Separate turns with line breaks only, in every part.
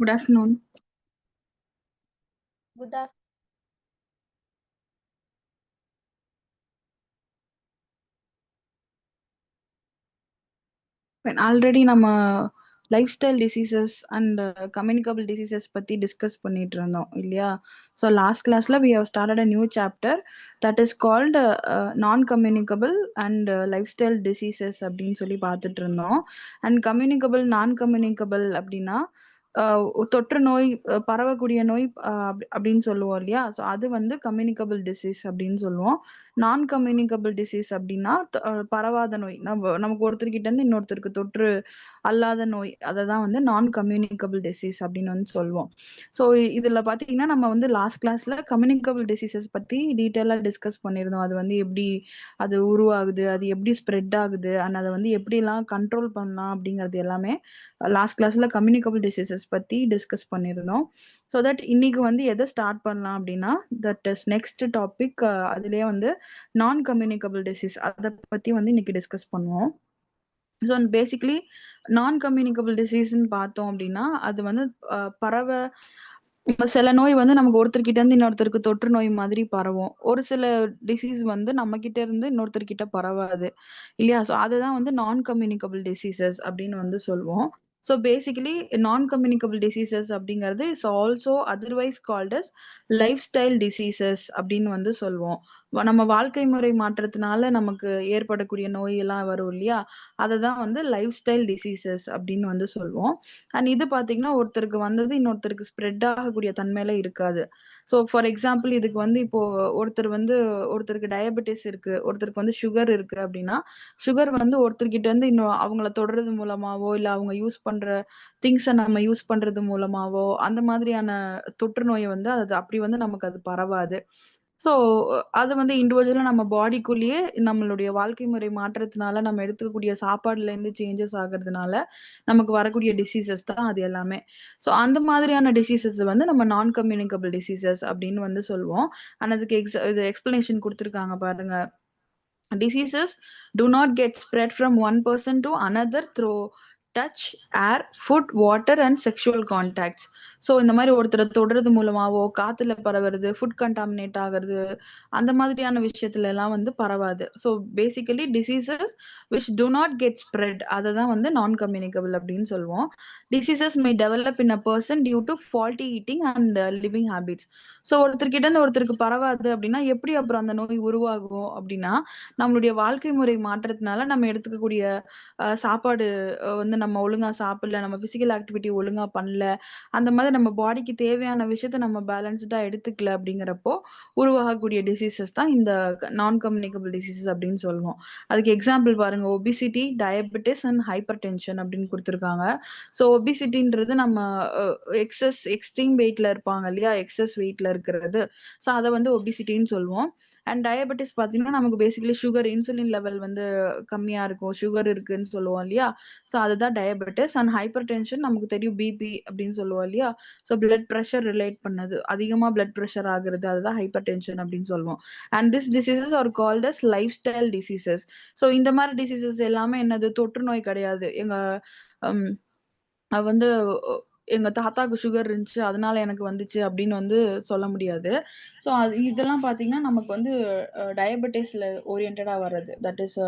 Good afternoon.
Good afternoon.
When already நம்ம lifestyle diseases and communicable diseases பற்றி discuss பண்ணிட்டு இருந்தோம் இல்லையா? ஸோ லாஸ்ட் கிளாஸில் we have started a new chapter that is called non communicable and lifestyle diseases அப்படின்னு சொல்லி பார்த்துட்டு இருந்தோம். அண்ட் கம்யூனிகபிள் நான் கம்யூனிகபிள் அப்படின்னா தொற்று நோய், பரவக்கூடிய நோய் அப்படின்னு சொல்லுவோம் இல்லையா? ஸோ அது வந்து கம்யூனிகபிள் டிசீஸ் அப்படின்னு சொல்லுவோம். நான் கம்யூனிகபிள் டிசீஸ் அப்படின்னா பரவாத நோய், நமக்கு ஒருத்தர்கிட்ட இருந்து இன்னொருத்தருக்கு தொற்று அல்லாத நோய், அதை தான் வந்து நான் கம்யூனிகபிள் டிசீஸ் அப்படின்னு வந்து சொல்லுவோம். ஸோ இதுல பாத்தீங்கன்னா நம்ம வந்து லாஸ்ட் கிளாஸ்ல கம்யூனிகபிள் டிசீசஸ் பத்தி டீட்டெயிலா டிஸ்கஸ் பண்ணியிருந்தோம். அது வந்து எப்படி அது உருவாகுது, அது எப்படி ஸ்ப்ரெட் ஆகுது, அண்ட் அதை வந்து எப்படிலாம் கண்ட்ரோல் பண்ணலாம் அப்படிங்கிறது எல்லாமே லாஸ்ட் கிளாஸ்ல கம்யூனிகபிள் டிசீசஸ் பத்தி டிஸ்கஸ் பண்ணியிருந்தோம். ஸோ தட் இன்னைக்கு வந்து எதை ஸ்டார்ட் பண்ணலாம் அப்படின்னா தட் இஸ் நெக்ஸ்ட் டாபிக். அதுலேயே வந்து நான் கம்யூனிகபிள் டிசீஸ் அதை பத்தி வந்து இன்னைக்கு டிஸ்கஸ் பண்ணுவோம். ஸோ பேசிக்லி நான் கம்யூனிகபிள் டிசீஸ்ன்னு பார்த்தோம் அப்படின்னா அது வந்து சில நோய் வந்து நமக்கு ஒருத்தர்கிட்ட இருந்து இன்னொருத்தருக்கு தொற்று நோய் மாதிரி பரவும். ஒரு சில டிசீஸ் வந்து நம்ம கிட்ட இருந்து இன்னொருத்தர்கிட்ட பரவாது இல்லையா? ஸோ அதுதான் வந்து நான் கம்யூனிகபிள் டிசீசஸ் அப்படின்னு வந்து சொல்லுவோம். So basically non communicable diseases அப்படிங்கிறது is also otherwise called as lifestyle diseases அப்படின்னு வந்து சொல்லுவோம். நம்ம வாழ்க்கை முறை மாற்றத்தினால நமக்கு ஏற்படக்கூடிய நோய் எல்லாம் வரும் இல்லையா? அதை தான் வந்து லைஃப் ஸ்டைல் டிசீசஸ் அப்படின்னு வந்து சொல்லுவோம். அண்ட் இது பார்த்தீங்கன்னா ஒருத்தருக்கு வந்தது இன்னொருத்தருக்கு ஸ்ப்ரெட் ஆகக்கூடிய தன்மையில இருக்காது. ஸோ ஃபார் எக்ஸாம்பிள் இதுக்கு வந்து இப்போ ஒருத்தருக்கு டயபெட்டிஸ் இருக்கு, ஒருத்தருக்கு வந்து சுகர் இருக்கு அப்படின்னா சுகர் வந்து ஒருத்தர்கிட்ட இருந்து இன்னும் அவங்கள தொடர்றது மூலமாவோ இல்ல அவங்க யூஸ் பண்ற திங்ஸை நம்ம யூஸ் பண்றது மூலமாவோ அந்த மாதிரியான தொற்று நோயை வந்து அது அப்படி வந்து நமக்கு அது பரவாது. ஸோ அது வந்து இண்டிவிஜுவலா நம்ம பாடிக்குள்ளேயே நம்மளுடைய வாழ்க்கை முறை மாற்றத்தினால நம்ம எடுத்துக்கக்கூடிய சாப்பாடுல இருந்து சேஞ்சஸ் ஆகுறதுனால நமக்கு வரக்கூடிய டிசீசஸ் தான் அது எல்லாமே. ஸோ அந்த மாதிரியான டிசீசஸ் வந்து நம்ம நான் கம்யூனிகபிள் டிசீசஸ் அப்படின்னு வந்து சொல்லுவோம். ஆனா அதுக்கு இது எக்ஸ்பிளனேஷன் கொடுத்துருக்காங்க பாருங்க. Diseases do not get spread from one person to another through touch, air, food, water and sexual contacts. So இந்த மாதிரி ஒருத்தரை தொடுறது மூலமாவோ காத்துல பரவுறது, ஃபுட் கண்டாமினேட் ஆகிறது, அந்த மாதிரியான விஷயத்துல எல்லாம் வந்து பரவாது. So basically diseases which do not get spread அதை தான் வந்து நான் கம்யூனிகபிள் அப்படின்னு சொல்லுவோம். Diseases may develop in a person due to faulty eating and living habits. So ஒருத்தர்கிட்ட இருந்து ஒருத்தருக்கு பரவாது அப்படின்னா எப்படி அப்புறம் அந்த நோய் உருவாகும் அப்படின்னா நம்மளுடைய வாழ்க்கை முறை மாற்றத்தினால நம்ம எடுத்துக்கக்கூடிய சாப்பாடு வந்து நம்ம ஒழுங்கா சாப்பிடல, நம்ம பிசிக்கல் ஆக்டிவிட்டி ஒழுங்கா பண்ணல, அந்த மாதிரி நம்ம பாடிக்கு தேவையான விஷயத்த நம்ம பேலன்ஸ்டா எடுத்துக்கல அப்படிங்கிறப்போ உருவாகக்கூடிய டிசீசஸ் தான் இந்த நான் கம்யூனிகபிள் டிசீசஸ் அப்படின்னு சொல்லுவோம். அதுக்கு எக்ஸாம்பிள் பாருங்க, obesity, diabetes and hyper tension அப்படின்னு கொடுத்துருக்காங்க. ஸோ ஒபிசிட்டின்றது நம்ம எக்ஸ்ட்ரீம் வெயிட்ல இருப்பாங்க இல்லையா, எக்ஸஸ் வெயிட்ல இருக்கிறது, ஸோ அதை வந்து ஒபிசிட்டின்னு சொல்லுவோம். அண்ட் டயபெட்டிஸ் பார்த்தீங்கன்னா நமக்கு பேசிக்கலி சுகர், இன்சுலின் லெவல் வந்து கம்மியா இருக்கும், சுகர் இருக்குன்னு சொல்லுவோம் இல்லையா? ஸோ அதுதான் டயபெட்டிஸ். அண்ட் ஹைப்பர் டென்ஷன் நமக்கு தெரியும், பிபி அப்படின்னு சொல்லுவோம் இல்லையா? ஸோ பிளட் ப்ரெஷர் ரிலேட் பண்ணது, அதிகமா பிளட் ப்ரெஷர் ஆகுறது, அதுதான் ஹைப்பர் டென்ஷன் அப்படின்னு சொல்லுவோம். And this diseases are called as lifestyle diseases. So இந்த மாதிரி டிசீசஸ் எல்லாமே என்னது, தொற்று நோய் கிடையாது. வந்து எங்க தாத்தாக்கு சுகர் இருந்துச்சு அதனால எனக்கு வந்துச்சு அப்படின்னு வந்து சொல்ல முடியாது. ஸோ இதெல்லாம் பார்த்தீங்கன்னா நமக்கு வந்து டயபெட்டிஸ்ல ஓரியன்டா வர்றது. தட் இஸ்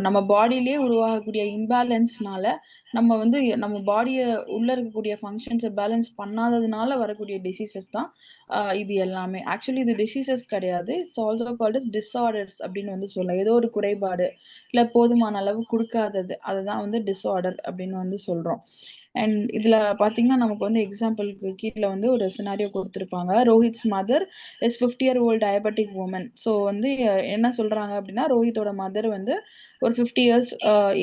நம்ம பாடியிலேயே உருவாகக்கூடிய இம்பேலன்ஸ்னால நம்ம வந்து நம்ம பாடியை உள்ள இருக்கக்கூடிய ஃபங்க்ஷன்ஸை பேலன்ஸ் பண்ணாததுனால வரக்கூடிய டிசீசஸ் தான் இது எல்லாமே. ஆக்சுவலி இது டிசீசஸ் கிடையாது, it's also called as disorders அப்படின்னு வந்து சொல்லலாம். ஏதோ ஒரு குறைபாடு இல்லை போதுமான அளவு கொடுக்காதது, அதுதான் வந்து டிஸார்டர் அப்படின்னு வந்து சொல்றோம். அண்ட் இதுல பாத்தீங்கன்னா நமக்கு வந்து எக்ஸாம்பிளுக்கு கீழே வந்து ஒரு சினாரியோ கொடுத்துருப்பாங்க. Rohit's mother is 50-year-old diabetic woman. So வந்து என்ன சொல்றாங்க அப்படின்னா ரோஹித்தோட மதர் வந்து ஒரு 50 இயர்ஸ்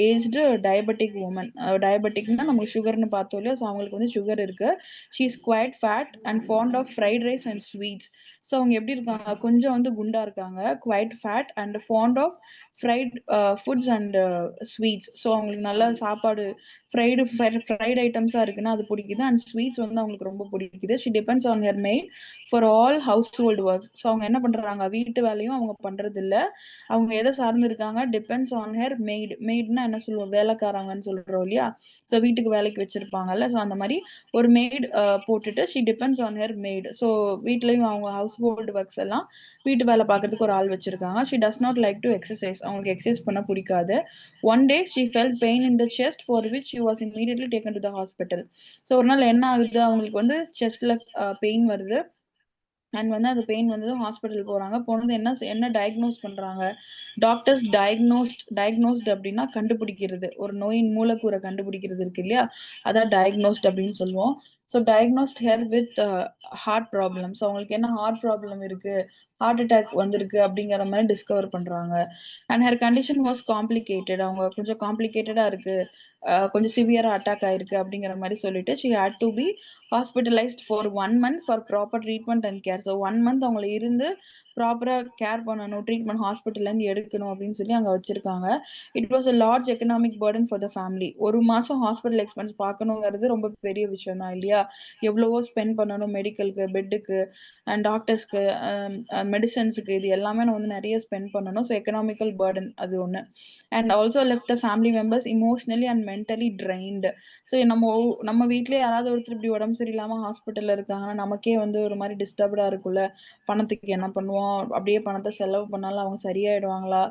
ஏஜ்டு டயபெட்டிக் உமன். டயபெட்டிக்னா நமக்கு சுகர்னு பார்த்தோம் இல்லையா? ஸோ அவங்களுக்கு வந்து சுகர் இருக்கு. She is quite fat and fond of fried rice and sweets. So அவங்க எப்படி இருக்காங்க, கொஞ்சம் வந்து குண்டா இருக்காங்க, quite fat and fond of fried foods and sweets. So அவங்களுக்கு நல்ல சாப்பாடு, ஃப்ரைட் ஐட்டம்ஸாக இருக்குன்னா அது பிடிக்குது, அண்ட் ஸ்வீட்ஸ் வந்து அவங்களுக்கு ரொம்ப பிடிக்குது. She depends on her made for all house hold works. So அவங்க என்ன பண்ணுறாங்க, வீட்டு வேலையும் அவங்க பண்ணுறது இல்லை, அவங்க எதை சார்ந்து இருக்காங்க, டிபெண்ட்ஸ் டிபெண்ட்ஸ் ஆன் ஹர் மெய்ட்னா என்ன சொல்லுவோம், வேலைக்காரங்கன்னு சொல்றோம் இல்லையா. ஸோ வீட்டுக்கு வேலைக்கு வச்சிருப்பாங்கல்ல, ஸோ அந்த மாதிரி ஒரு மெய்டு போட்டுட்டு she depends on her maid. So வீட்லயும் அவங்க ஹவுஸ் ஹோல்டு ஒர்க்ஸ் எல்லாம் வீட்டு வேலை பார்க்கறதுக்கு ஒரு ஆள் வச்சிருக்காங்க. She does not like to exercise, அவங்களுக்கு எக்ஸசைஸ் பண்ண பிடிக்காது. One day she felt pain in the chest for which she was immediately taken to the hospital. So ஒரு நாள் என்ன ஆகுது, அவங்களுக்கு வந்து செஸ்ட்ல பெயின் வருது. அண்ட் வந்து அந்த பெயின் வந்து ஹாஸ்பிட்டல் போறாங்க. போனது என்ன டயக்னோஸ் பண்றாங்க, டாக்டர்ஸ் டயக்னோஸ்ட் அப்படின்னா கண்டுபிடிக்கிறது, ஒரு நோயின் மூலக்கூறை கண்டுபிடிக்கிறது இருக்கு இல்லையா, அதான் டயக்னோஸ்ட் அப்படின்னு சொல்லுவோம். So diagnosed her with heart problems, அவங்களுக்கு என்ன ஹார்ட் ப்ராப்ளம் இருக்கு, ஹார்ட் அட்டாக் வந்திருக்கு அப்படிங்கிற மாதிரி டிஸ்கவர் பண்றாங்க. And her condition was complicated, அவங்க கொஞ்சம் காம்ப்ளிகேட்டடா இருக்கு, கொஞ்சம் சிவியரா அட்டாக் ஆயிருக்கு அப்படிங்கிற மாதிரி சொல்லிட்டு she had to be hospitalized for 1 month for proper treatment and care. So 1 month அவங்களை இருந்து ப்ராப்பரா கேர் பண்ணணும், ட்ரீட்மெண்ட் ஹாஸ்பிட்டல்ல இருந்து எடுக்கணும் அப்படின்னு சொல்லி அங்க வச்சிருக்காங்க. It was a large economic burden for the family. ஒரு மாசம் ஹாஸ்பிட்டல் எக்ஸ்பென்ஸ் பார்க்கணுங்கிறது ரொம்ப பெரிய விஷயம் தான் இல்லையா. எவ்வளவோ ஸ்பெண்ட் பண்ணணும், மெடிக்கலுக்கு, பெட்டுக்கு அண்ட் டாக்டர்ஸ்க்கு, மெடிசன்ஸுக்கு, இது எல்லாமே நம்ம வந்து நிறைய ஸ்பெண்ட் பண்ணணும். ஸோ எக்கனாமிக்கல் பர்டன் அது ஒன்று. And also left the family members emotionally and mentally trained. So நம்ம வீட்லயே யாராவது ஒருத்தர் இப்படி உடம்பு சரியில்லாமல் ஹாஸ்பிட்டலில் இருக்காங்கன்னா நமக்கே வந்து ஒரு மாதிரி டிஸ்டர்ப்டாக இருக்குல்ல. பணத்துக்கு என்ன பண்ணுவோம், அப்படியே பணத்தை செலவு பண்ணாலும் அவங்க சரியாயிடுவாங்களா,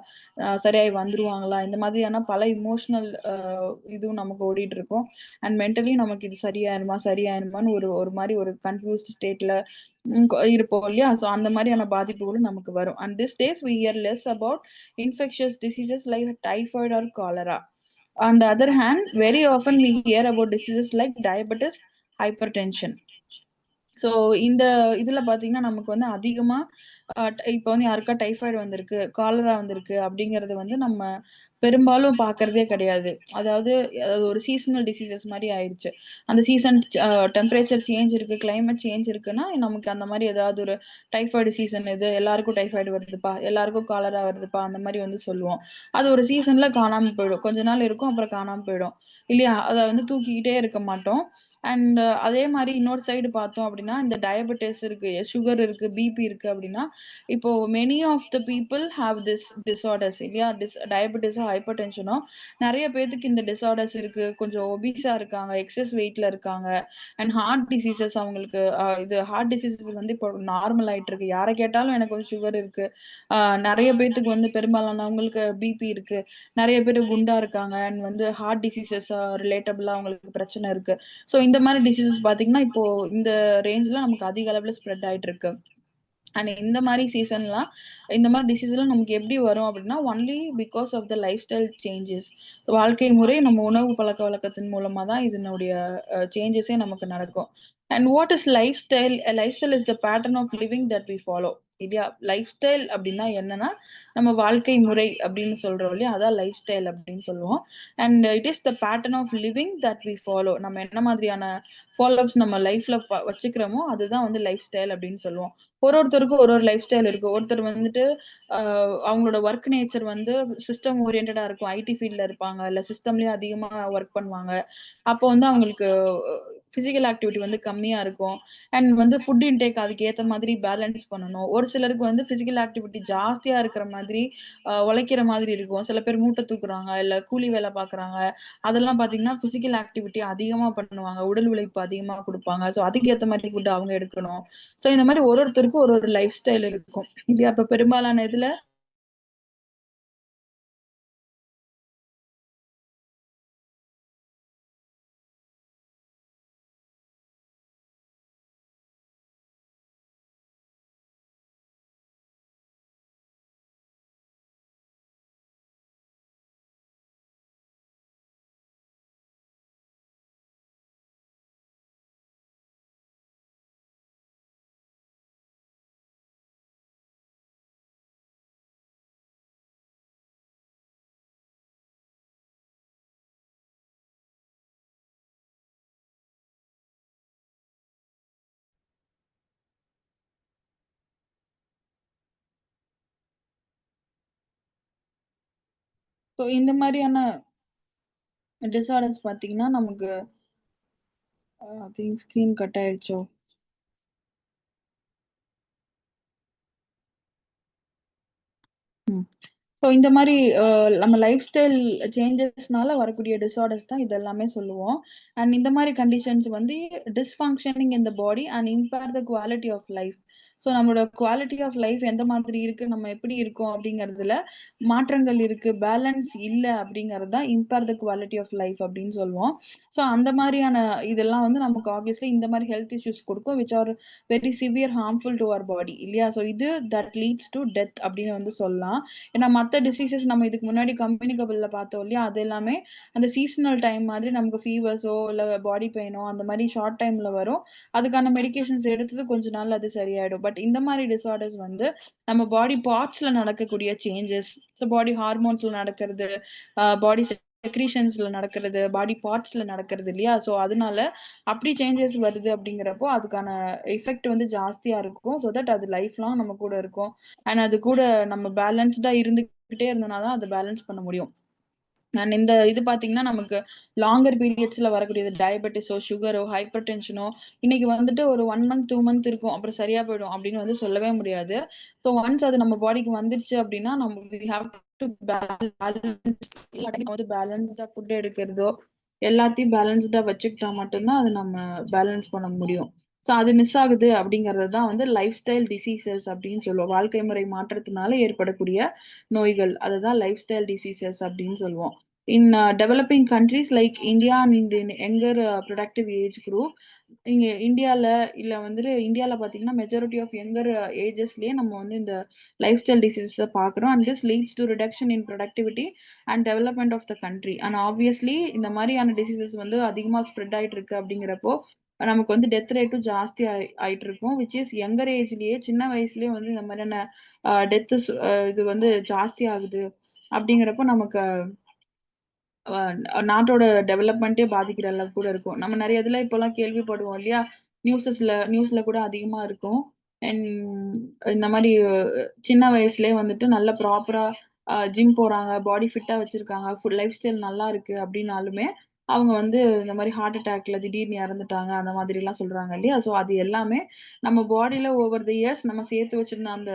சரியாகி வந்துருவாங்களா, இந்த மாதிரியான பல இமோஷனல் இதுவும் நமக்கு ஓடிட்டு இருக்கும். அண்ட் மென்டலி நமக்கு இது சரியாயிருமான்னு ஒரு ஒரு மாதிரி ஒரு கன்ஃபியூஸ்ட் ஸ்டேட்ல இருப்போம் இல்லையா. ஸோ அந்த மாதிரியான பாதிப்புகளும் நமக்கு வரும். And this days we hear less about infectious diseases like typhoid or cholera. On the other hand, very often we hear about diseases like diabetes, hypertension. So இந்த இதுல பாத்தீங்கன்னா நமக்கு வந்து அதிகமா இப்போ வந்து யாருக்கா டைஃபாய்டு வந்திருக்கு, காலரா வந்திருக்கு அப்படிங்கறது வந்து நம்ம பெரும்பாலும் பாக்குறதே கிடையாது. அதாவது அது ஒரு சீசனல் டிசீசஸ் மாதிரி ஆயிடுச்சு. அந்த சீசன் டெம்பரேச்சர் சேஞ்ச் இருக்கு, கிளைமேட் சேஞ்ச் இருக்குன்னா நமக்கு அந்த மாதிரி ஏதாவது ஒரு டைஃபாய்டு சீசன், இது எல்லாருக்கும் டைஃபாய்டு வருதுப்பா, எல்லாருக்கும் காலரா வருதுப்பா, அந்த மாதிரி வந்து சொல்லுவோம். அது ஒரு சீசன்ல காணாம போயிடும், கொஞ்ச நாள் இருக்கும், அப்புறம் காணாம போயிடும் இல்லையா. அதை வந்து தூக்கிக்கிட்டே இருக்க மாட்டோம். அண்ட் அதே மாதிரி இன்னொரு சைடு பார்த்தோம் அப்படின்னா இந்த டயபெட்டிஸ் இருக்கு, சுகர் இருக்கு, பிபி இருக்கு அப்படின்னா இப்போ many of the people have this disorders இல்லையா. டயபெட்டிஸோ ஹைப்பர் டென்ஷனோ நிறைய பேத்துக்கு இந்த டிஸார்டர்ஸ் இருக்கு, கொஞ்சம் ஒபிஸா இருக்காங்க, எக்ஸஸ் வெயிட்ல இருக்காங்க. அண்ட் ஹார்ட் டிசீசஸ் அவங்களுக்கு இது ஹார்ட் டிசீசஸ் வந்து இப்போ நார்மல் ஆயிட்டு இருக்கு. யாரை கேட்டாலும் எனக்கு வந்து சுகர் இருக்கு, நிறைய பேத்துக்கு வந்து பெரும்பாலானவங்களுக்கு பிபி இருக்கு, நிறைய பேர் குண்டா இருக்காங்க அண்ட் வந்து ஹார்ட் டிசீசஸ் ரிலேட்டபிளா அவங்களுக்கு பிரச்சனை இருக்கு. ஸோ இந்த மாதிரி டிசீசஸ் பார்த்தீங்கன்னா இப்போ இந்த ரேஞ்சில் நமக்கு அதிக அளவில் ஸ்ப்ரெட் ஆயிட்டு இருக்கு. அண்ட் இந்த மாதிரி சீசன்லாம் இந்த மாதிரி டிசீஸ்லாம் நமக்கு எப்படி வரும் அப்படின்னா only because of the lifestyle changes. வாழ்க்கை முறை, நம்ம உணவு பழக்க வழக்கத்தின் மூலமா தான் இதனுடைய சேஞ்சஸே நமக்கு நடக்கும். And what is lifestyle? Lifestyle is the pattern of living that we follow இல்லையா. லைஃப் ஸ்டைல் அப்படின்னா என்னன்னா நம்ம வாழ்க்கை முறை அப்படின்னு சொல்றோம் இல்லையா, அதான் லைஃப் ஸ்டைல் அப்படின்னு சொல்லுவோம். And it is the pattern of living that we follow. நம்ம என்ன மாதிரியான ஃபாலோஅப்ஸ் நம்ம லைஃப்ல வச்சுக்கிறோமோ அதுதான் வந்து லைஃப் ஸ்டைல் அப்படின்னு சொல்லுவோம். ஒருத்தருக்கும் ஒரு லைஃப் ஸ்டைல் இருக்கு. ஒருத்தர் வந்துட்டு அவங்களோட ஒர்க் நேச்சர் வந்து சிஸ்டம் ஓரியன்டா இருக்கும், ஐடி ஃபீல்ட்ல இருப்பாங்க, இல்ல சிஸ்டம்லயே அதிகமா ஒர்க் பண்ணுவாங்க. அப்போ வந்து அவங்களுக்கு பிசிக்கல் ஆக்டிவிட்டி வந்து கம்மியா இருக்கும். அண்ட் வந்து ஃபுட் இன்டேக் அதுக்கு ஏத்த மாதிரி பேலன்ஸ் பண்ணணும். ஒரு சிலருக்கு வந்து பிசிக்கல் ஆக்டிவிட்டி ஜாஸ்தியா இருக்கிற மாதிரி, உழைக்கிற மாதிரி இருக்கும். சில பேர் மூட்டை தூக்குறாங்க, இல்ல கூலி வேலை பாக்குறாங்க. அதெல்லாம் பாத்தீங்கன்னா பிசிக்கல் ஆக்டிவிட்டி அதிகமா பண்ணுவாங்க, உடல் உழைப்பு அதிகமா கொடுப்பாங்க. ஸோ அதுக்கு ஏத்த மாதிரி ஃபுட் அவங்க எடுக்கணும். ஸோ இந்த மாதிரி ஒருத்தருக்கும் ஒரு லைஃப் ஸ்டைல் இருக்கும் இல்லையா. அப்ப பெரும்பாலான இதுல ஸோ இந்த மாதிரியான டிஸார்டர்ஸ் பாத்தீங்கன்னா நமக்கு திங்க் ஸ்கிரீன் கட் ஆயிடுச்சோ. ம். ஸோ இந்த மாதிரி நம்ம லைஃப் ஸ்டைல் சேஞ்சஸ்னால வரக்கூடிய டிஸார்டர்ஸ் தான் இதெல்லாமே சொல்லுவோம். அண்ட் இந்த மாதிரி கண்டிஷன்ஸ் வந்து dysfunctioning in the body and impair the quality of life. So நம்மளோட குவாலிட்டி ஆஃப் லைஃப் எந்த மாதிரி இருக்கு, நம்ம எப்படி இருக்கோம் அப்படிங்கிறதுல மாற்றங்கள் இருக்கு, பேலன்ஸ் இல்லை அப்படிங்கிறது தான் impair the quality of life அப்படின்னு சொல்லுவோம். ஸோ அந்த மாதிரியான இதெல்லாம் வந்து நமக்கு ஆப்வியஸ்லி இந்த மாதிரி ஹெல்த் இஷ்யூஸ் கொடுக்கும், which are very severe harmful to our body இல்லையா. ஸோ இது தட் லீட்ஸ் டு டெத் அப்படின்னு வந்து சொல்லலாம். ஏன்னா மற்ற டிசீசஸ் நம்ம இதுக்கு முன்னாடி கம்யூனிகபிள்ல பார்த்தோம் இல்லையா, அது எல்லாமே அந்த சீசனல் டைம் மாதிரி நமக்கு ஃபீவர்ஸோ இல்லை பாடி பெயினோ அந்த மாதிரி ஷார்ட் டைம்ல வரும். அதுக்கான மெடிகேஷன்ஸ் எடுத்தது கொஞ்ச நாள் அது சரியாயிடும். பட் இந்த மாதிரி டிசார்டர்ஸ் வந்து நம்ம பாடி பார்ட்ஸ்ல நடக்கக்கூடிய சேஞ்சஸ், ஸோ பாடி ஹார்மோன்ஸ்ல நடக்கிறது, பாடி செக்ரீஷன்ஸ்ல நடக்கிறது, பாடி பார்ட்ஸ்ல நடக்கிறது இல்லையா. ஸோ அதனால அப்படி சேஞ்சஸ் வருது அப்படிங்கிறப்போ அதுக்கான எஃபெக்ட் வந்து ஜாஸ்தியா இருக்கும். ஸோ தட் அது லைஃப் லாங் நம்ம கூட இருக்கும். அண்ட் அது கூட நம்ம பேலன்ஸ்டா இருந்துகிட்டே இருந்தனா தான் அதை பேலன்ஸ் பண்ண முடியும். அண்ட் இந்த இது பாத்தீங்கன்னா நமக்கு லாங்கர் பீரியட்ஸ்ல வரக்கூடியது டயபெட்டிஸோ சுகரோ ஹைப்பர் டென்ஷனோ இன்னைக்கு வந்துட்டு ஒரு 1 மந்த் 2 மந்த் இருக்கும், அப்புறம் சரியா போயிடும் அப்படின்னு வந்து சொல்லவே முடியாது. ஸோ ஒன்ஸ் அது நம்ம பாடிக்கு வந்துருச்சு அப்படின்னா நம்ம we have to balance, வந்து பேலன்ஸ்டா ஃபுட் எடுக்கிறதோ எல்லாத்தையும் பேலன்ஸ்டா வச்சுக்கிட்டா மட்டும்தான் அது நம்ம பேலன்ஸ் பண்ண முடியும். ஸோ அது மிஸ் ஆகுது அப்படிங்கிறது தான் வந்து லைஃப் ஸ்டைல் டிசீசஸ் அப்படின்னு சொல்லுவோம். வாழ்க்கை முறை மாற்றத்தினால ஏற்படக்கூடிய நோய்கள், அதுதான் லைஃப் ஸ்டைல் டிசீசஸ் அப்படின்னு சொல்லுவோம். இன் developing countries like India and in younger productive age group, இங்கே இந்தியாவில் இல்லை வந்துட்டு இந்தியாவில் பார்த்தீங்கன்னா மெஜாரிட்டி ஆஃப் யங்கர் ஏஜஸ்லேயே நம்ம வந்து இந்த லைஃப் ஸ்டைல் டிசீசஸை பார்க்குறோம். And this leads to reduction in productivity and development of the country. And obviously இந்த மாதிரியான டிசீசஸ் வந்து அதிகமாக ஸ்ப்ரெட் ஆகிட்டு இருக்கு அப்படிங்கிறப்போ நமக்கு வந்து டெத் ரேட்டும் ஜாஸ்தி ஆயிட்டு இருக்கும். விச் இஸ் யங்கர் ஏஜ்லயே சின்ன வயசுலயே வந்து இந்த மாதிரியான டெத்து இது வந்து ஜாஸ்தி ஆகுது அப்படிங்கிறப்போ நமக்கு நாட்டோட டெவலப்மெண்ட்டே பாதிக்கிற அளவுக்கு கூட இருக்கும். நம்ம நிறைய இதுல இப்போலாம் கேள்விப்படுவோம் இல்லையா, நியூஸ்ல கூட அதிகமா இருக்கும். அண்ட் இந்த மாதிரி சின்ன வயசுலயே வந்துட்டு நல்ல ப்ராப்பரா ஜிம் போறாங்க, பாடி ஃபிட்டா வச்சிருக்காங்க, ஃபுட் லைஃப் ஸ்டைல் நல்லா இருக்கு அப்படின்னாலுமே அவங்க வந்து இந்த மாதிரி ஹார்ட் அட்டாக்ல திடீர்னு இறந்துட்டாங்க அந்த மாதிரி எல்லாம் சொல்றாங்க இல்லையா. ஸோ அது எல்லாமே நம்ம பாடியில ஓவர் தி இயர்ஸ் நம்ம சேர்த்து வச்சிருந்த அந்த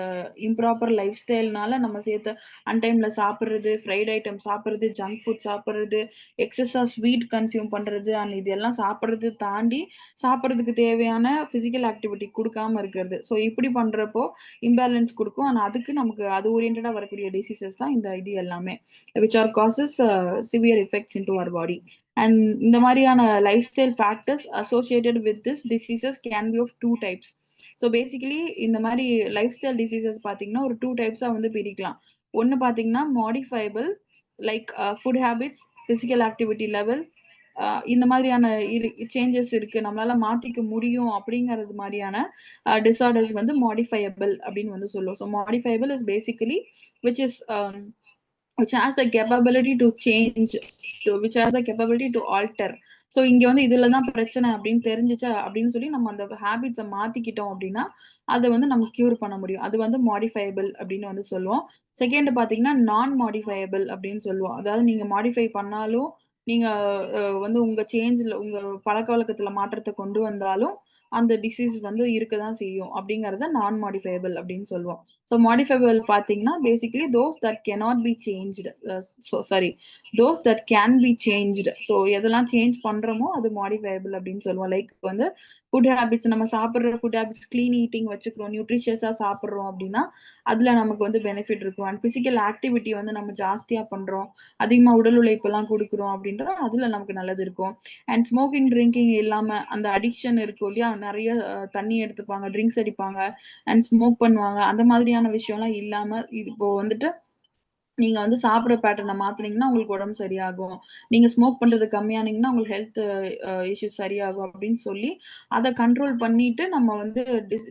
இம்ப்ராப்பர் லைஃப் ஸ்டைல்னால நம்ம சேர்த்த அன்டைம்ல சாப்பிட்றது, ஃப்ரைட் ஐட்டம் சாப்பிட்றது, ஜங்க் ஃபுட் சாப்பிட்றது, எக்ஸஸா ஸ்வீட் கன்சியூம் பண்றது, அண்ட் இதெல்லாம் சாப்பிட்றது தாண்டி சாப்பிட்றதுக்கு தேவையான பிசிக்கல் ஆக்டிவிட்டி கொடுக்காம இருக்கிறது. ஸோ இப்படி பண்றப்போ இம்பேலன்ஸ் கொடுக்கும். அண்ட் அதுக்கு நமக்கு அது ஓரியன்டா வரக்கூடிய டிசீசஸ் தான் இந்த இது எல்லாமே, which are causes severe effects in to our body. And இந்த மாதிரியான lifestyle factors associated with this diseases can be of 2 types. So basically இந்த மாதிரி லைஃப் ஸ்டைல் டிசீசஸ் பார்த்தீங்கன்னா ஒரு 2 டைப்ஸாக வந்து பிரிக்கலாம். ஒன்று பார்த்தீங்கன்னா modifiable, like food habits, physical activity level, இந்த மாதிரியான சேஞ்சஸ் இருக்கு, நம்மளால மாத்திக்க முடியும் அப்படிங்கிறது மாதிரியான டிசார்டர்ஸ் வந்து மாடிஃபையபிள் அப்படின்னு வந்து சொல்லுவோம். So modifiable is basically which is which has the capability to change, which has the capability to alter. So இங்க வந்து இதுல தான் பிரச்சனை அப்படின்னு தெரிஞ்சிச்சா அப்படின்னு சொல்லி நம்ம அந்த ஹேபிட்ஸை மாத்திக்கிட்டோம் அப்படின்னா அதை வந்து நம்ம கியூர் பண்ண முடியும். அது வந்து மாடிஃபையபிள் அப்படின்னு வந்து சொல்லுவோம். செகண்ட் பாத்தீங்கன்னா நான் மாடிஃபையபிள் அப்படின்னு சொல்லுவோம். அதாவது நீங்க மாடிஃபை பண்ணாலும் நீங்க வந்து உங்க சேஞ்சில் உங்க பழக்க வழக்கத்துல மாற்றத்தை கொண்டு வந்தாலும் அந்த டிசீஸ் வந்து இருக்க தான் செய்யும் அப்படிங்கறத நான் மாடிஃபையபிள் அப்படின்னு சொல்லுவோம். ஸோ மாடிஃபைபிள் பார்த்தீங்கன்னா basically those that cannot be changed, sorry those that can be changed. So எதெல்லாம் சேஞ்ச் பண்றோமோ அது மாடிஃபைபிள் அப்படின்னு சொல்லுவோம். லைக் வந்து ஃபுட் ஹேபிட்ஸ், நம்ம சாப்பிட்ற ஃபுட் ஹேபிட்ஸ் க்ளீன் ஈட்டிங் வச்சுக்கிறோம், நியூட்ரிஷியஸாக சாப்பிட்றோம் அப்படின்னா அதில் நமக்கு வந்து பெனிஃபிட் இருக்கும். அண்ட் ஃபிசிக்கல் ஆக்டிவிட்டி வந்து நம்ம ஜாஸ்தியாக பண்ணுறோம், அதிகமாக உடல் உழைப்பெல்லாம் கொடுக்குறோம் அப்படின்ற அதில் நமக்கு நல்லது இருக்கும். அண்ட் ஸ்மோக்கிங் ட்ரிங்கிங் இல்லாமல் அந்த அடிக்ஷன் இருக்கும் இல்லையா, நிறைய தண்ணி எடுத்துப்பாங்க, ட்ரிங்க்ஸ் அடிப்பாங்க அண்ட் ஸ்மோக் பண்ணுவாங்க, அந்த மாதிரியான விஷயம்லாம் இல்லாமல் இப்போ வந்துட்டு நீங்க வந்து சாப்பிட்ற பேட்டர்னை மாத்தினீங்கன்னா உங்களுக்கு உடம்பு சரியாகும், நீங்க ஸ்மோக் பண்றது கம்மியானீங்கன்னா உங்களுக்கு ஹெல்த் இஷ்யூஸ் சரியாகும் அப்படின்னு சொல்லி அதை கண்ட்ரோல் பண்ணிட்டு நம்ம வந்து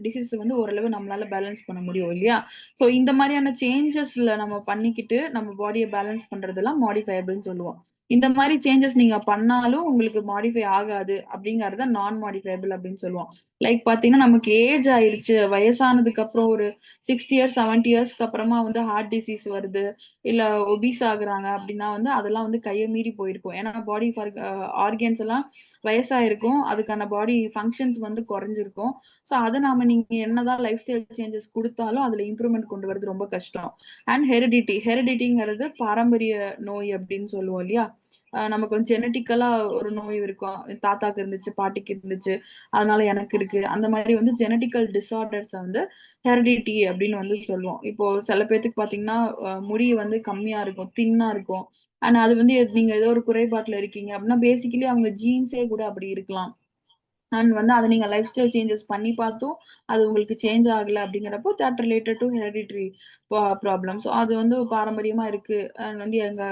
டிசீஸ் வந்து ஓரளவு நம்மளால பேலன்ஸ் பண்ண முடியும் இல்லையா. ஸோ இந்த மாதிரியான சேஞ்சஸ்ல நம்ம பண்ணிக்கிட்டு நம்ம பாடியை பேலன்ஸ் பண்றதெல்லாம் மாடிஃபையபிள்னு சொல்லுவோம். இந்த மாதிரி சேஞ்சஸ் நீங்க பண்ணாலும் உங்களுக்கு மாடிஃபை ஆகாது அப்படிங்கறத நான் மாடிஃபைபிள் அப்படின்னு சொல்லுவோம். லைக் பாத்தீங்கன்னா நமக்கு ஏஜ் ஆயிருச்சு, வயசானதுக்கு அப்புறம் ஒரு 60 இயர்ஸ் 70 இயர்ஸ்க்கு அப்புறமா வந்து ஹார்ட் டிசீஸ் வருது, இல்ல ஒபீஸ் ஆகுறாங்க அப்படின்னா வந்து அதெல்லாம் வந்து கையை மீறி போயிருக்கும். ஏன்னா பாடி ஆர்கன்ஸ் எல்லாம் வயசாயிருக்கும், அதுக்கான பாடி ஃபங்க்ஷன்ஸ் வந்து குறைஞ்சிருக்கும். ஸோ அதை நீங்க என்னதான் லைஃப் ஸ்டைல் சேஞ்சஸ் கொடுத்தாலும் அதுல இம்ப்ரூவ்மெண்ட் கொண்டு வரது ரொம்ப கஷ்டம். அண்ட் ஹெரிடிட்டிங்கிறது பாரம்பரிய நோய் அப்படின்னு சொல்லுவோம் இல்லையா. நமக்கு வந்து ஜெனட்டிக்கலா ஒரு நோய் இருக்கும், தாத்தாக்கு இருந்துச்சு, பாட்டிக்கு இருந்துச்சு, அதனால எனக்கு இருக்கு. அந்த மாதிரி வந்து ஜெனட்டிக்கல் டிசார்டர்ஸ் வந்து ஹெரிடிட்டி அப்படின்னு வந்து சொல்லுவோம். இப்போ சில பேர்த்துக்கு பாத்தீங்கன்னா முடி வந்து கம்மியா இருக்கும், தின்னா இருக்கும். ஆனா அது வந்து நீங்க ஏதோ ஒரு குறைபாட்டுல இருக்கீங்க அப்படின்னா பேசிக்கலி அவங்க ஜீன்ஸே கூட அப்படி இருக்கலாம். அண்ட் வந்து அதை நீங்க லைஃப் ஸ்டைல் சேஞ்சஸ் பண்ணி பார்த்தும் அது உங்களுக்கு சேஞ்ச் ஆகல அப்படிங்கிறப்போ that related to hereditary problem. So அது வந்து பாரம்பரியமா இருக்கு. அண்ட் வந்து எங்க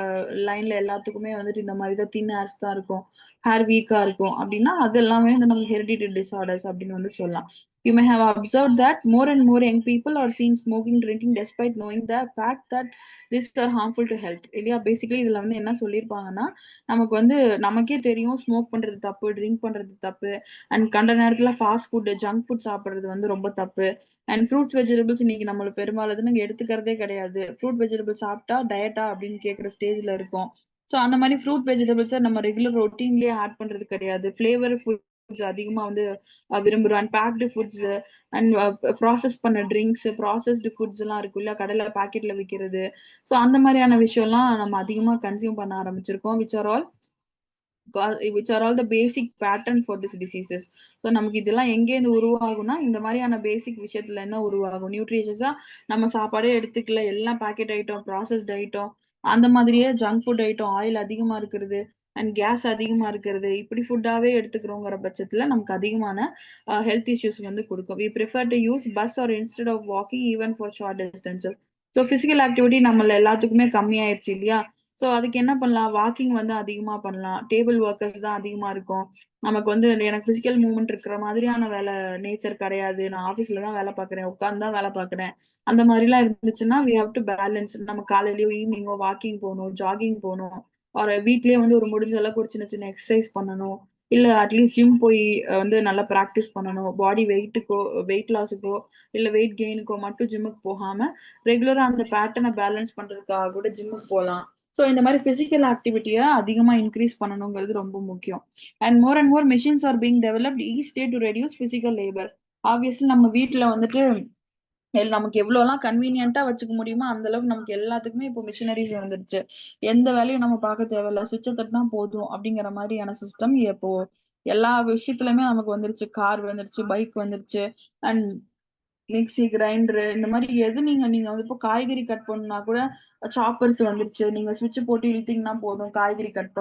லைன்ல எல்லாத்துக்குமே வந்துட்டு இந்த மாதிரி தான் தின் ஹேர்ஸ் தான் இருக்கும், ஹேர் வீக்கா இருக்கும் அப்படின்னா அது எல்லாமே வந்து நம்ம ஹெரிடிட்டி டிசார்டர்ஸ் அப்படின்னு வந்து சொல்லலாம். You may have observed that more and more young people are seen smoking, drinking despite knowing the fact that these are harmful to health. இல்லையா பேசிக்கலி இதுல வந்து என்ன சொல்லியிருப்பாங்கன்னா, நமக்கு வந்து நமக்கே தெரியும் ஸ்மோக் பண்றது தப்பு, ட்ரிங்க் பண்றது தப்பு, அண்ட் கண்ட நேரத்துல ஃபாஸ்ட் ஃபுட் ஜங்க் ஃபுட் சாப்பிடுறது வந்து ரொம்ப தப்பு. அண்ட் ஃப்ரூட்ஸ் வெஜிடபிள்ஸ் இன்னைக்கு நம்மளுக்கு பெரும்பாலும் நீங்க எடுத்துக்கிறதே கிடையாது. ஃப்ரூட் வெஜிடபிள்ஸ் சாப்பிட்டா டயட்டா அப்படின்னு கேட்குற ஸ்டேஜ்ல இருக்கும். ஸோ அந்த மாதிரி ஃப்ரூட் வெஜிடபிள்ஸை நம்ம ரெகுலர் ரொட்டீன்லயே ஆட் பண்றது கிடையாது. ஃபிளேவர் ஃபுட்ஸ் அதிகமா வந்து விரும்புறோம். And baked foods and process பண்ண ட்ரிங்க்ஸ், ப்ராசஸ்டு ஃபுட்ஸ் எல்லாம் இருக்கும் இல்ல, கடையில பாக்கெட்ல விற்கிறது. ஸோ அந்த மாதிரியான விஷயம்லாம் நம்ம அதிகமா கன்சியூம் பண்ண ஆரம்பிச்சிருக்கோம், which are all the basic pattern for this diseases. So நமக்கு இதெல்லாம் எங்கேருந்து உருவாகும்னா இந்த மாதிரியான பேசிக் விஷயத்துல என்ன உருவாகும். நியூட்ரிஷியஸா நம்ம சாப்பாடே எடுத்துக்கல, எல்லாம் பேக்கெட் ஐட்டம், ப்ராசஸ்ட் ஐட்டம், அந்த மாதிரியே ஜங்க் ஃபுட் ஐட்டம், ஆயில் அதிகமா இருக்கிறது அண்ட் கேஸ் அதிகமா இருக்கிறது, இப்படி ஃபுட்டாவே எடுத்துக்கிறோங்கிற பட்சத்துல நமக்கு அதிகமான ஹெல்த் இஷ்யூஸ் வந்து கொடுக்கும். We prefer to use bus or instead of walking even for short distances. So physical activity நம்மள எல்லாத்துக்குமே கம்மியாயிடுச்சு இல்லையா. ஸோ அதுக்கு என்ன பண்ணலாம், வாக்கிங் வந்து அதிகமா பண்ணலாம். டேபிள் ஒர்க்கர்ஸ் தான் அதிகமா இருக்கும். நமக்கு வந்து எனக்கு பிசிக்கல் மூவ்மெண்ட் இருக்கிற மாதிரியான வேலை நேச்சர் கிடையாது, நான் ஆஃபீஸ்ல தான் வேலை பார்க்குறேன், உட்காந்து தான் வேலை பார்க்குறேன், அந்த மாதிரிலாம் இருந்துச்சுன்னா வி ஹவ் டு பேலன்ஸ். நம்ம காலையிலயோ ஈவினிங்கோ வாக்கிங் போகணும், ஜாகிங் போகணும், ஒரு வீட்லயே வந்து ஒரு முடிஞ்ச அளவுக்கு ஒரு சின்ன சின்ன எக்ஸசைஸ் பண்ணணும், இல்ல அட்லீஸ்ட் ஜிம் போய் வந்து நல்லா ப்ராக்டிஸ் பண்ணணும். பாடி வெயிட்டுக்கோ, வெயிட் லாஸுக்கோ, இல்ல வெயிட் கெயினுக்கோ மட்டும் ஜிம்முக்கு போகாம ரெகுலரா அந்த பேட்டர்னை பேலன்ஸ் பண்றதுக்காக கூட ஜிம்முக்கு போகலாம். ஸோ இந்த மாதிரி பிசிக்கல் ஆக்டிவிட்டியை அதிகமா இன்க்ரீஸ் பண்ணணுங்கிறது ரொம்ப முக்கியம். And more machines are being developed each day to reduce physical labour. Obviously நம்ம வீட்டுல வந்துட்டு நமக்கு எவ்வளவுலாம் கன்வீனியன்ட்டா வச்சுக்க முடியுமோ அந்த அளவுக்கு நமக்கு எல்லாத்துக்குமே இப்போ மிஷினரிஸ் வந்துருச்சு. எந்த வேலையும் நம்ம பார்க்க தேவையில்ல, சுவிட்சை தட்டினா போதும் அப்படிங்கிற மாதிரியான சிஸ்டம் இப்போ எல்லா விஷயத்துலயுமே நமக்கு வந்துருச்சு. கார் வந்துருச்சு, பைக் வந்துருச்சு, அண்ட் மிக்ஸி, கிரைண்டரு, இந்த மாதிரி எது நீங்க நீங்க வந்து இப்போ காய்கறி கட் பண்ணா கூட சாப்பர்ஸ் வந்துருச்சு. நீங்க சுவிட்ச் போட்டு இழுத்தீங்கன்னா போதும், காய்கறி கட்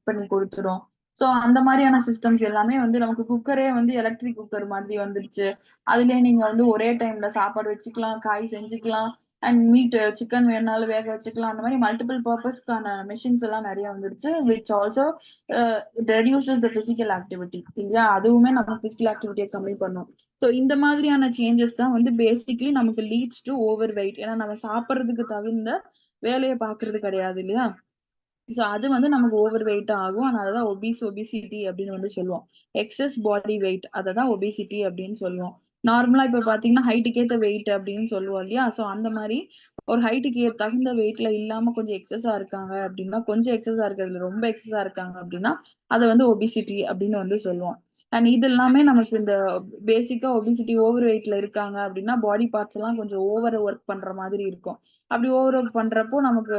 பண்ணி கொடுத்துரும். ஸோ அந்த மாதிரியான சிஸ்டம்ஸ் எல்லாமே வந்து நமக்கு, குக்கரே வந்து எலக்ட்ரிக் குக்கர் மாதிரி வந்துருச்சு. அதுலயே நீங்க வந்து ஒரே டைம்ல சாப்பாடு வச்சுக்கலாம், காய் செஞ்சுக்கலாம், அண்ட் மீட் சிக்கன் வேணாலும் வேக வச்சுக்கலாம். அந்த மாதிரி மல்டிபிள் பர்பஸ்க்கான மிஷின்ஸ் எல்லாம் நிறைய வந்துருச்சு, which also reduces the physical activity இல்லையா. அதுவுமே நம்ம பிசிக்கல் ஆக்டிவிட்டியை கம்மி பண்ணும். ஸோ இந்த மாதிரியான சேஞ்சஸ் தான் வந்து பேசிக்லி நமக்கு லீட்ஸ் டு ஓவர் வெயிட். ஏன்னா நம்ம சாப்பிட்றதுக்கு தகுந்த வேலையை பார்க்கறது கிடையாது இல்லையா. ஸோ அது வந்து நமக்கு ஓவர் வெயிட் ஆகும். ஆனால் அதான் ஒபிசிட்டி அப்படின்னு வந்து சொல்லுவோம். எக்ஸஸ் பாடி வெயிட் அதை தான் ஒபிசிட்டி அப்படின்னு சொல்லுவோம். நார்மலா இப்ப பாத்தீங்கன்னா ஹைட்டுக்கு ஏத்த வெயிட் அப்படின்னு சொல்லுவோம் இல்லையா. ஸோ அந்த மாதிரி ஒரு ஹைட்டுக்கு தகுந்த வெயிட்ல இல்லாம கொஞ்சம் எக்ஸஸா இருக்காங்க அப்படின்னா, கொஞ்சம் எக்ஸஸா இருக்கிறதுல ரொம்ப எக்ஸஸா இருக்காங்க அப்படின்னா அதை வந்து ஒபிசிட்டி அப்படின்னு வந்து சொல்லுவோம். அண்ட் இது எல்லாமே நமக்கு இந்த பேசிக்கா ஒபிசிட்டி ஓவர் வெயிட்ல இருக்காங்க அப்படின்னா பாடி பார்ட்ஸ் எல்லாம் கொஞ்சம் ஓவர் ஒர்க் பண்ற மாதிரி இருக்கும். அப்படி ஓவர் ஒர்க் பண்றப்போ நமக்கு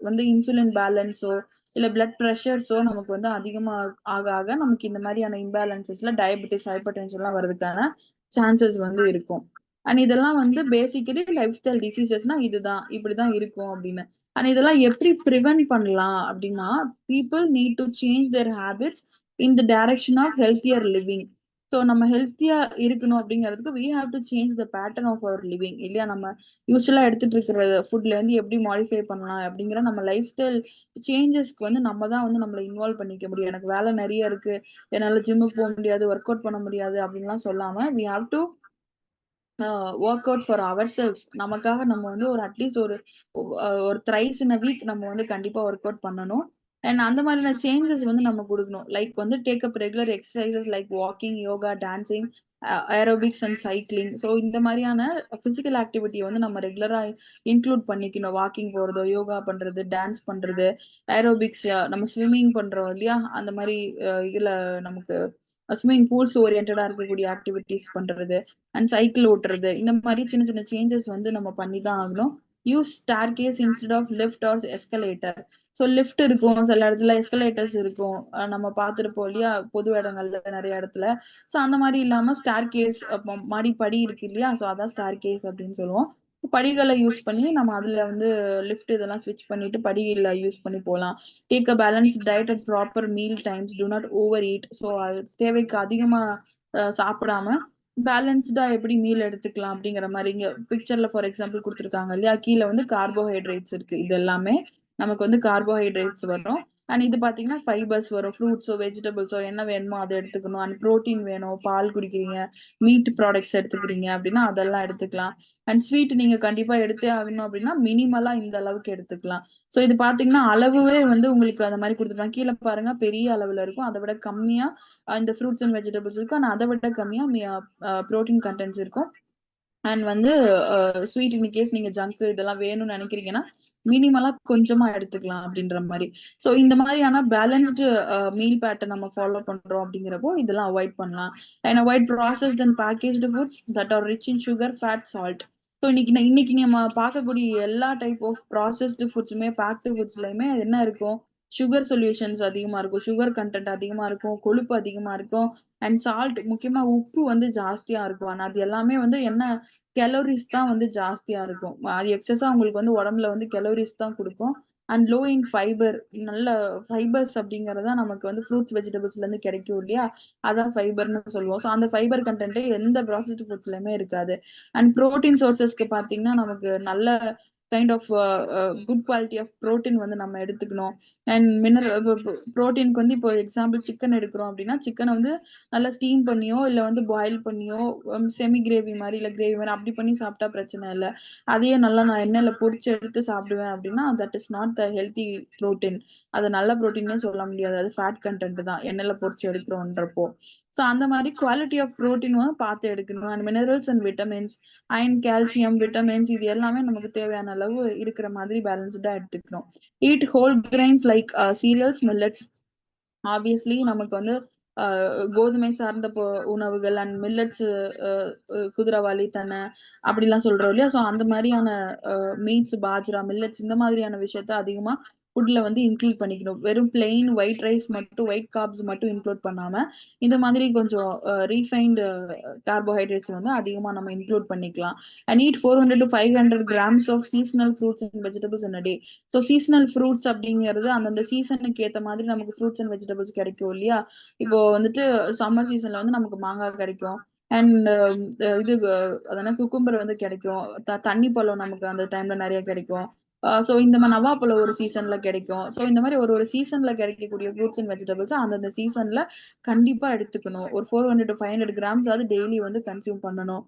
வந்து இன்சுலின் பேலன்ஸோ இல்ல பிளட் ப்ரெஷர்ஸோ நமக்கு வந்து அதிகமா ஆக ஆக நமக்கு இந்த மாதிரியான இம்பேலன்சஸ்ல டயபெட்டிஸ், ஹைப்பர் டென்ஷன் எல்லாம் வர்றதுக்கான சான்சஸ் வந்து இருக்கும். அண்ட் இதெல்லாம் வந்து பேசிக்கலி லைஃப் ஸ்டைல் டிசீசஸ்னா இதுதான், இப்படிதான் இருக்கும் அப்படின்னு. அண்ட் இதெல்லாம் எப்படி ப்ரிவென்ட் பண்ணலாம் அப்படின்னா, people need to change their habits in the direction of healthier living. So நம்ம ஹெல்த்தியா இருக்கணும் அப்படிங்கிறதுக்கு we have to change the pattern of our living இல்லையா. நம்ம யூஸ்வலா எடுத்துட்டு இருக்கிற ஃபுட்ல இருந்து எப்படி மாடிஃபை பண்ணலாம் அப்படிங்கிற நம்ம லைஃப் ஸ்டைல் சேஞ்சஸ்க்கு வந்து நம்ம தான் வந்து நம்மளை இன்வால்வ் பண்ணிக்க முடியும். எனக்கு வேலை நிறைய இருக்கு, என்னால ஜிம்முக்கு போக முடியாது, ஒர்க் அவுட் பண்ண முடியாது அப்படின்லாம் சொல்லாம we have to work out for ourselves. நமக்காக நம்ம வந்து ஒரு அட்லீஸ்ட் ஒரு த்ரைஸ் இன் அ வீக் நம்ம வந்து கண்டிப்பா ஒர்க் அவுட் பண்ணணும். அண்ட் அந்த மாதிரியான சேஞ்சஸ் வந்து நம்ம கொடுக்கணும். லைக் வந்து take up regular exercises like walking, yoga, dancing, aerobics and cycling. So இந்த மாதிரியான பிசிக்கல் ஆக்டிவிட்டியை வந்து நம்ம ரெகுலரா இன்க்ளூட் பண்ணிக்கணும். வாக்கிங் போறதோ, யோகா பண்றது, டான்ஸ் பண்றது, ஏரோபிக்ஸ், நம்ம ஸ்விம்மிங் பண்றோம் இல்லையா, அந்த மாதிரி இதுல நமக்கு ஸ்விம்மிங் பூல்ஸ் ஓரியன்டா இருக்கக்கூடிய ஆக்டிவிட்டிஸ் பண்றது அண்ட் சைக்கிள் ஓட்டுறது, இந்த மாதிரி சின்ன சின்ன சேஞ்சஸ் வந்து நம்ம பண்ணி தான் ஆகணும். Use staircase instead of lift or escalator. So lift இருக்கும், சில இடத்துல எஸ்கலேட்டர்ஸ் இருக்கும், நம்ம பார்த்துருப்போம் இல்லையா பொது இடங்கள்ல நிறைய இடத்துல. ஸோ அந்த மாதிரி இல்லாம ஸ்டார் கேஸ், மாடி படி இருக்கு இல்லையா, ஸோ அதான் ஸ்டார் கேஸ் அப்படின்னு சொல்லுவோம். படிகளை யூஸ் பண்ணி நம்ம அதுல வந்து லிஃப்ட் இதெல்லாம் ஸ்விட்ச் பண்ணிட்டு படிகளை யூஸ் பண்ணி போகலாம். Take a balance diet at proper meal times, to not over eat. So அது தேவைக்கு அதிகமா சாப்பிடாம பேலன்ஸ்டா எப்படி மீல் எடுத்துக்கலாம் அப்படிங்கிற மாதிரி இங்க பிக்சர்ல ஃபார் எக்ஸாம்பிள் கொடுத்துருக்காங்க இல்லையா, கீழே வந்து கார்போஹைட்ரேட்ஸ் இருக்கு. இது எல்லாமே நமக்கு வந்து கார்போஹைட்ரேட்ஸ் வரும். அண்ட் இது பாத்தீங்கன்னா ஃபைபர்ஸ் வரும், ஃப்ரூட்ஸோ வெஜிடபிள்ஸோ என்ன வேணுமோ அதை எடுத்துக்கணும். அண்ட் ப்ரோட்டீன் வேணும், பால் குடிக்கிறீங்க, மீட் ப்ராடக்ட்ஸ் எடுத்துக்கிறீங்க அப்படின்னா அதெல்லாம் எடுத்துக்கலாம். அண்ட் ஸ்வீட் நீங்க கண்டிப்பா எடுத்தே ஆகணும் அப்படின்னா மினிமலா இந்த அளவுக்கு எடுத்துக்கலாம். ஸோ இது பாத்தீங்கன்னா அளவுவே வந்து உங்களுக்கு அந்த மாதிரி கொடுத்துருக்காங்க. கீழே பாருங்க பெரிய அளவுல இருக்கும், அதை விட கம்மியா இந்த ஃப்ரூட்ஸ் அண்ட் வெஜிடபிள்ஸ் இருக்கும், ஆனா அதை விட கம்மியா ப்ரோட்டீன் கண்டென்ட்ஸ் இருக்கும். அண்ட் வந்து ஸ்வீட் இன் கேஸ் நீங்க ஜங்க் இதெல்லாம் வேணும்னு நினைக்கிறீங்கன்னா மினிமலா கொஞ்சமா எடுத்துக்கலாம் அப்படின்ற மாதிரி. ஸோ இந்த மாதிரியான பேலன்ஸ்டு மீல் பேட்டர்ன் நம்ம ஃபாலோ பண்றோம் அப்படிங்கிறப்போ இதெல்லாம் அவாய்ட் பண்ணலாம். And avoid processed and packaged foods that are rich in sugar, fat, salt. So இன்னைக்கு நம்ம பார்க்கக்கூடிய எல்லா டைப் ஆஃப் ப்ராசஸ்டு ஃபுட்ஸுமே, பேக்டு ஃபுட்ஸ்லயுமே என்ன இருக்கும், சுகர் சொல்யூஷன்ஸ் அதிகமா இருக்கும், சுகர் கண்டென்ட் அதிகமா இருக்கும், கொழுப்பு அதிகமா இருக்கும், அண்ட் சால்ட், முக்கியமா உப்பு வந்து ஜாஸ்தியா இருக்கும். ஆனா அது எல்லாமே வந்து என்ன, கலோரிஸ் தான் வந்து ஜாஸ்தியா இருக்கும். அது எக்ஸஸா உங்களுக்கு வந்து உடம்புல வந்து கலோரிஸ் தான் கொடுக்கும். And low in fibre. நல்ல ஃபைபர்ஸ் அப்படிங்கறதா நமக்கு வந்து ஃப்ரூட்ஸ் வெஜிடபிள்ஸ்ல இருந்து கிடைக்கும் இல்லையா, அதான் ஃபைபர்னு சொல்லுவோம். ஸோ அந்த ஃபைபர் கண்டென்ட் எந்த ப்ராசஸ்ட் ஃபுட்ஸ்லயுமே இருக்காது. அண்ட் ப்ரோட்டீன் சோர்சஸ்க்கு பாத்தீங்கன்னா நமக்கு நல்ல kind of good quality of protein வந்து நம்ம எடுத்துக்கணும். அண்ட் மினரல் ப்ரோட்டீனுக்கு வந்து இப்போ எக்ஸாம்பிள் சிக்கன் எடுக்கிறோம் அப்படின்னா சிக்கனை வந்து நல்லா ஸ்டீம் பண்ணியோ இல்லை வந்து பாயில் பண்ணியோ, செமி கிரேவி மாதிரி இல்லை கிரேவி மாதிரி அப்படி பண்ணி சாப்பிட்டா பிரச்சனை இல்லை. அதையே நல்லா நான் எண்ணெயில பொரிச்சு எடுத்து சாப்பிடுவேன் அப்படின்னா that is not the healthy protein. அது நல்ல ப்ரோட்டீன்னே சொல்ல முடியாது, அது ஃபேட் கண்டென்ட் தான் எண்ணெயில பொரிச்சு எடுக்கிறோன்றப்போ. ஸோ அந்த மாதிரி குவாலிட்டி ஆஃப் ப்ரோட்டீன் வந்து பார்த்து எடுக்கணும். And minerals and vitamins, iron, calcium, vitamins, இது எல்லாமே நமக்கு தேவையான அளவு இருக்கிற மாதிரி பேலன்ஸ்டா எடுத்துக்கணும். Eat whole grains like cereals, millets. Obviously நமக்கு வந்து கோதுமை சார்ந்த உணவுகள் அண்ட் மில்லட்ஸ், குதிரவாளி, தெனை அப்படிலாம் சொல்றோம் இல்லையா, ஸோ அந்த மாதிரியான மீட்ஸ், பாஜ்ரா, மில்லட்ஸ், இந்த மாதிரியான விஷயத்த அதிகமா ஃபுட்ல வந்து இன்க்ளூட் பண்ணிக்கணும். வெறும் பிளெயின் ஒயிட் ரைஸ் மட்டும், ஒயிட் கார்ப்ஸ் மட்டும் இன்க்ளூட் பண்ணாம இந்த மாதிரி கொஞ்சம் ரீஃபைன்டு கார்போஹைட்ரேட்ஸ் வந்து அதிகமா நம்ம இன்க்ளூட் பண்ணிக்கலாம். And eat 400 to 500 grams of seasonal fruits and vegetables in a day. So seasonal fruits அப்படிங்கிறது அந்தந்த சீசனுக்கு ஏற்ற மாதிரி நமக்கு ஃப்ரூட்ஸ் அண்ட் வெஜிடபிள்ஸ் கிடைக்கும் இல்லையா. இப்போ வந்துட்டு சம்மர் சீசன்ல வந்து நமக்கு மாங்காய் கிடைக்கும். அண்ட் இது அதனால குக்கும்பர் வந்து கிடைக்கும். தண்ணி பழம் நமக்கு அந்த டைம்ல நிறைய கிடைக்கும். ஸோ இந்த மாதிரி நவாப்பழம் ஒரு சீசன்ல கிடைக்கும். ஸோ இந்த மாதிரி ஒரு ஒரு சீசன்ல கிடைக்கக்கூடிய ஃப்ரூட்ஸ் அண்ட் வெஜிடபிள்ஸ் அந்தந்த சீசன்ல கண்டிப்பா எடுத்துக்கணும். ஒரு 400 to 500 கிராம்ஸ் அது டெய்லி வந்து கன்சியூம் பண்ணணும்.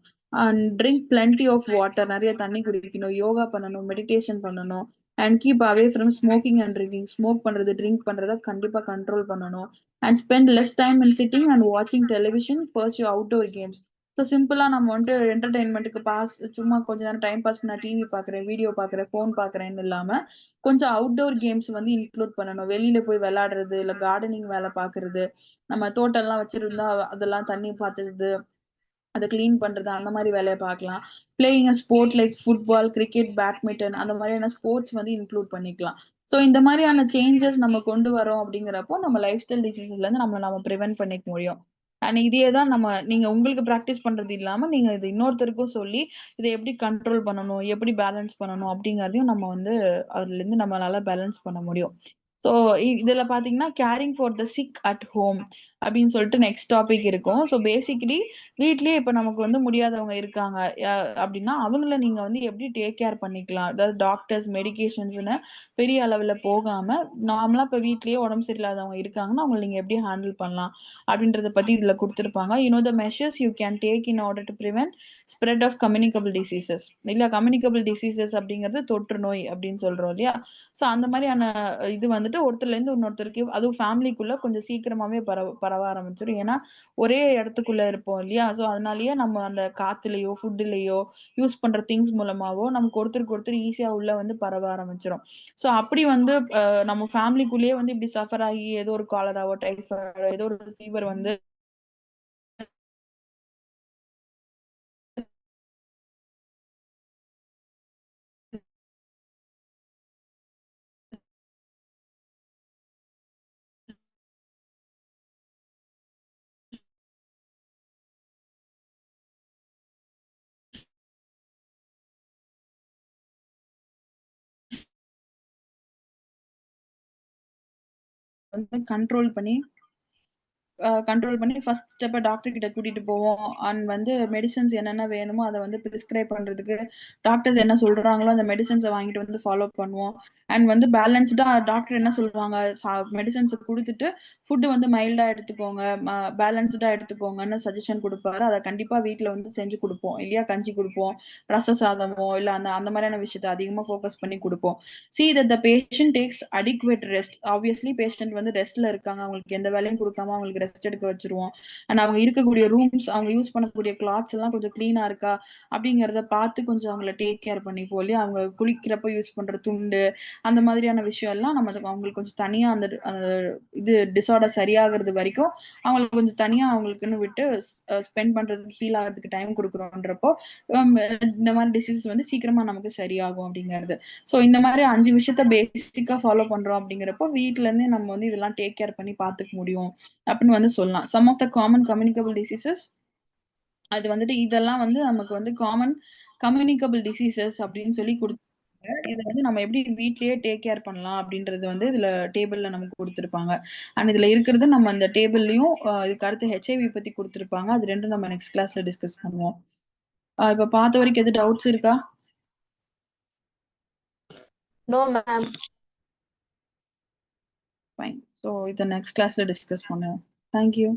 And drink plenty of water, நிறைய தண்ணி குடிக்கணும், யோகா பண்ணணும், மெடிடேஷன் பண்ணணும். And keep away from smoking and drinking. Smoke பண்றது, ட்ரிங்க் பண்றத கண்டிப்பா கண்ட்ரோல் பண்ணணும். And spend less time in sitting and வாட்சிங் television, pursue outdoor games. So சிம்பிளா நம்ம வந்துட்டு என்டர்டைன்மெண்ட்டுக்கு சும்மா கொஞ்ச நேரம் டைம் பாஸ் பண்ண டிவி பாக்குறேன், வீடியோ பாக்குறேன், ஃபோன் பாக்குறேன்னு இல்லாம கொஞ்சம் அவுட்டோர் கேம்ஸ் வந்து இன்க்ளூட் பண்ணணும். வெளியில போய் விளையாடுறது, இல்ல கார்டனிங் வேலை பாக்குறது, நம்ம தோட்டம் எல்லாம் வச்சிருந்தா அதெல்லாம் தண்ணி பாத்துறது, அதை கிளீன் பண்றது, அந்த மாதிரி வேலையை பார்க்கலாம். Playing a sport like football, cricket, badminton, அந்த மாதிரியான ஸ்போர்ட்ஸ் வந்து இன்க்ளூட் பண்ணிக்கலாம். ஸோ இந்த மாதிரியான சேஞ்சஸ் நம்ம கொண்டு வரோம் அப்படிங்கிறப்போ நம்ம லைஃப் ஸ்டைல் டிசீசஸ்ல இருந்து நம்ம ப்ரிவென்ட் பண்ணிக்க முடியும். அண்ட் இதே தான் நீங்க உங்களுக்கு ப்ராக்டிஸ் பண்றது இல்லாம நீங்க இது இன்னொருத்தருக்கும் சொல்லி இதை எப்படி கண்ட்ரோல் பண்ணணும், எப்படி பேலன்ஸ் பண்ணணும் அப்படிங்கறதையும் நம்ம வந்து அதுல இருந்து நம்மளால பேலன்ஸ் பண்ண முடியும். ஸோ இதுல பாத்தீங்கன்னா caring for the sick at home. அப்படின்னு சொல்லிட்டு நெக்ஸ்ட் டாபிக் இருக்கும். ஸோ பேசிக்கலி வீட்லயே இப்ப நமக்கு வந்து முடியாதவங்க இருக்காங்க அப்படின்னா அவங்கள நீங்க வந்து எப்படி டேக் கேர் பண்ணிக்கலாம், அதாவது டாக்டர்ஸ் மெடிகேஷன்ஸ்னு பெரிய அளவுல போகாம நார்மலா இப்ப வீட்லயே உடம்பு சரியில்லாதவங்க இருக்காங்கன்னா அவங்களை நீங்க எப்படி ஹேண்டில் பண்ணலாம் அப்படின்றத பத்தி இதுல கொடுத்துருப்பாங்க. The measures you can take in order to prevent spread of communicable diseases. இல்ல கம்யூனிகபிள் டிசீசஸ் அப்படிங்கிறது தொற்று நோய் அப்படின்னு சொல்றோம் இல்லையா. ஸோ அந்த மாதிரியான இது வந்துட்டு ஒருத்தர்ல இருந்து இன்னொருத்தருக்கு, அதுவும் ஃபேமிலிக்குள்ள கொஞ்சம் சீக்கிரமாவே பரவ ஆரம்பிச்சிடும். ஏன்னா ஒரே இடத்துக்குள்ள இருப்போம் இல்லையா. ஸோ அதனாலயே நம்ம அந்த காத்துலயோ ஃபுட்டுலயோ யூஸ் பண்ற திங்ஸ் மூலமாவோ நமக்கு ஒருத்தருக்கு ஒருத்தர் ஈஸியா உள்ள வந்து பரவ ஆரம்பிச்சிடும். ஸோ அப்படி வந்து நம்ம ஃபேமிலிக்குள்ளேயே வந்து இப்படி சஃபர் ஆகி ஏதோ ஒரு காலராவோ டைஃபாய்டோ ஏதோ ஒரு ஃபீவர் வந்து கண்ட்ரோல் பண்ணி ஃபர்ஸ்ட் ஸ்டெப்பை டாக்டர் கிட்ட கூட்டிட்டு போவோம். அண்ட் வந்து மெடிசன்ஸ் என்னென்ன வேணுமோ அதை வந்து ப்ரிஸ்கிரைப் பண்றதுக்கு டாக்டர்ஸ் என்ன சொல்றாங்களோ அந்த மெடிசன்ஸை வாங்கிட்டு வந்து ஃபாலோ பண்ணுவோம். அண்ட் வந்து பேலன்ஸ்டா டாக்டர் என்ன சொல்லுவாங்க மெடிசன்ஸ் கொடுத்துட்டு ஃபுட்டு வந்து மைல்டா எடுத்துக்கோங்க, பேலன்ஸ்டா எடுத்துக்கோங்கன்னு சஜஷன் கொடுப்பாரு. அதை கண்டிப்பா வீட்டுல வந்து செஞ்சு கொடுப்போம் இல்லையா. கஞ்சி கொடுப்போம், ரச சாதமோ இல்ல அந்த அந்த மாதிரியான விஷயத்த அதிகமா ஃபோக்கஸ் பண்ணி கொடுப்போம். see that the patient takes adequate rest. obviously patient வந்து ரெஸ்ட்ல இருக்காங்க, அவங்களுக்கு எந்த வேலையும் கொடுக்காம அவங்களுக்கு ரெஸ்ட் எடுக்க வச்சிருவோம். அண்ட் அவங்க இருக்கக்கூடிய ரூம்ஸ், அவங்க யூஸ் பண்ணக்கூடிய கிளாத்ஸ் எல்லாம் கொஞ்சம் கிளீனா இருக்கா அப்படிங்கறத பார்த்து கொஞ்சம் அவங்கள டேக் கேர் பண்ணிப்போம் இல்லையா. அவங்க குளிக்கிறப்ப யூஸ் பண்ற துண்டு அந்த மாதிரியான விஷயம் எல்லாம் நம்ம அவங்களுக்கு கொஞ்சம் தனியா அந்த இது டிசார்டர் சரியாகிறது வரைக்கும் அவங்களுக்கு கொஞ்சம் தனியா அவங்களுக்குன்னு விட்டு ஸ்பெண்ட் பண்றதுக்கு ஹீல் ஆகிறதுக்கு டைம் கொடுக்குறோன்றப்போ இந்த மாதிரி டிசீஸ் வந்து சீக்கிரமா நமக்கு சரியாகும் அப்படிங்கிறது. ஸோ இந்த மாதிரி 5 விஷயத்த பேசிக்கா ஃபாலோ பண்றோம் அப்படிங்கிறப்போ வீட்ல இருந்தே நம்ம வந்து இதெல்லாம் டேக் கேர் பண்ணி பார்த்துக்க முடியும் அப்படின்னு வந்து சொல்லலாம். Some of the common communicable diseases, அது வந்துட்டு இதெல்லாம் வந்து நமக்கு வந்து காமன் கம்யூனிகபிள் டிசீசஸ் அப்படின்னு சொல்லி கொடுத்து இதை வந்து நம்ம எப்படி வீட்லயே டேக் கேர் பண்ணலாம் அப்படின்றது வந்து இதுல டேபிள்ல நமக்கு கொடுத்துருப்பாங்க. அண்ட் இதுல இருக்கிறது நம்ம அந்த டேபிள்லயும் இதுக்கு அடுத்து ஹெச்ஐவி பத்தி கொடுத்துருப்பாங்க. அது ரெண்டும் நம்ம நெக்ஸ்ட் கிளாஸ்ல டிஸ்கஸ் பண்ணுவோம். இப்ப பார்த்த வரைக்கும் எது டவுட்ஸ் இருக்கா?
No, ma'am.
Fine. So இதை நெக்ஸ்ட் கிளாஸ்ல டிஸ்கஸ் பண்ணுவோம். Thank you.